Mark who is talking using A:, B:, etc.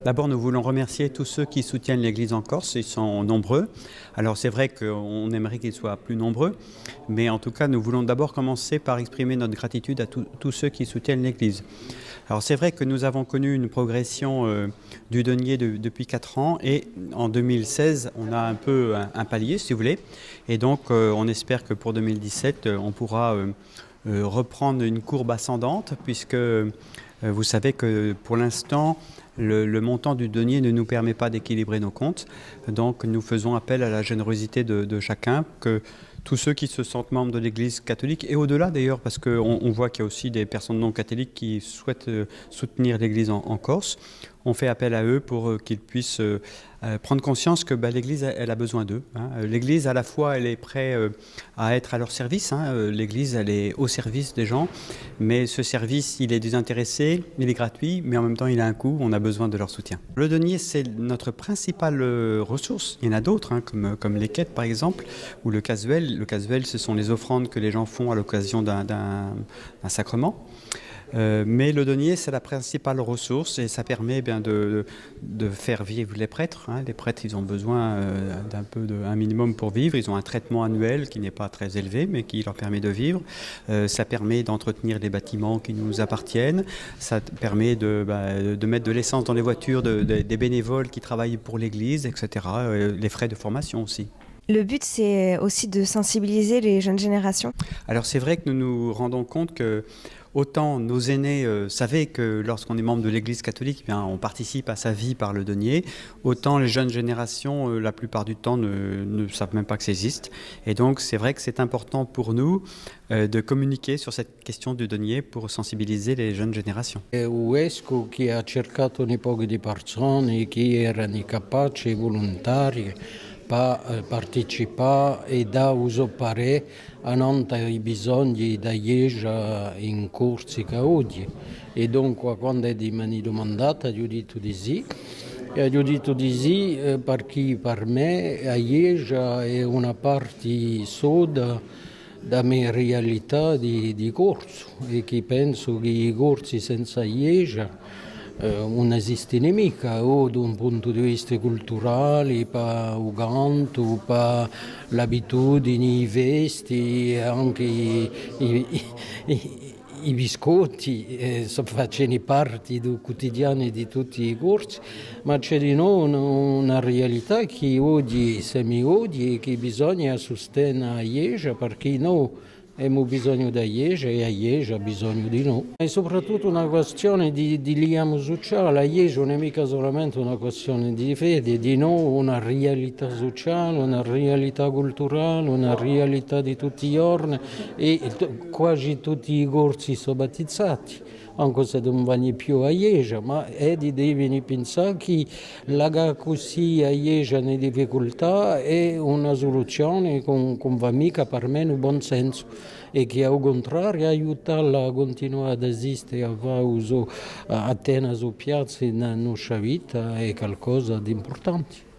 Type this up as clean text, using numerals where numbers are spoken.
A: D'abord, nous voulons remercier tous ceux qui soutiennent l'Église en Corse. Ils sont nombreux. Alors c'est vrai qu'on aimerait qu'ils soient plus nombreux, mais en tout cas, nous voulons d'abord commencer par exprimer notre gratitude à tous ceux qui soutiennent l'Église. Alors c'est vrai que nous avons connu une progression du denier depuis 4 ans et en 2016, on a un peu un palier, si vous voulez. Et donc, on espère que pour 2017, on pourra reprendre une courbe ascendante puisque vous savez que pour l'instant, le montant du denier ne nous permet pas d'équilibrer nos comptes. Donc nous faisons appel à la générosité de chacun, que tous ceux qui se sentent membres de l'Église catholique, et au-delà d'ailleurs, parce qu'on voit qu'il y a aussi des personnes non catholiques qui souhaitent soutenir l'Église en Corse, on fait appel à eux pour qu'ils puissent prendre conscience que l'Église, elle a besoin d'eux. L'Église, à la fois, elle est prête à être à leur service. L'Église, elle est au service des gens, mais ce service, il est désintéressé, il est gratuit, mais en même temps, il a un coût, on a besoin de leur soutien. Le denier, c'est notre principale ressource. Il y en a d'autres, comme les quêtes, par exemple, ou le casuel. Le casuel, ce sont les offrandes que les gens font à l'occasion d'un sacrement. Mais le denier, c'est la principale ressource et ça permet de faire vivre les prêtres. Les prêtres, ils ont besoin d'un minimum pour vivre. Ils ont un traitement annuel qui n'est pas très élevé, mais qui leur permet de vivre. Ça permet d'entretenir les bâtiments qui nous appartiennent. Ça permet de mettre de l'essence dans les voitures des bénévoles qui travaillent pour l'Église, etc. Les frais de formation aussi.
B: Le but, c'est aussi de sensibiliser les jeunes générations.
A: Alors c'est vrai que nous nous rendons compte que autant nos aînés savaient que lorsqu'on est membre de l'Église catholique, on participe à sa vie par le denier, autant les jeunes générations, la plupart du temps, ne savent même pas que ça existe. Et donc c'est vrai que c'est important pour nous de communiquer sur cette question du denier pour sensibiliser les jeunes générations.
C: Uesco qui a cercato un po' di persone che erano capaci e volontarie partecipare e da usare a non i bisogni da Jeja in corsi che oggi. E dunque quando è di mani domandata io ho detto di sì. E ho detto di sì perché per me a Jeja è una parte soda da mia realtà di corso e che penso che i corsi senza Jeja non esistono mica, o da un punto di vista culturale, per il canto, per l'abitudine, i vesti, anche i biscotti, facendo parte del quotidiano di tutti i corsi, ma c'è di noi una realtà che oggi, semi-oggi, e che bisogna sostenere a Jeja, perché noi abbiamo bisogno da Jeja e a Jeja ha bisogno di noi. È soprattutto una questione di legame sociale. A Jeja non è mica solamente una questione di fede, di noi una realtà sociale, una realtà culturale, una realtà di tutti i giorni e quasi tutti i corsi sono battezzati. Anche se non vanno più a Jeja, ma devi pensare che la così a Jeja nelle difficoltà è una soluzione che non va mica per me in buon senso e che al contrario aiutarla a continuare ad esistere, a fare a tenere su piazza nella nostra vita è qualcosa di importante.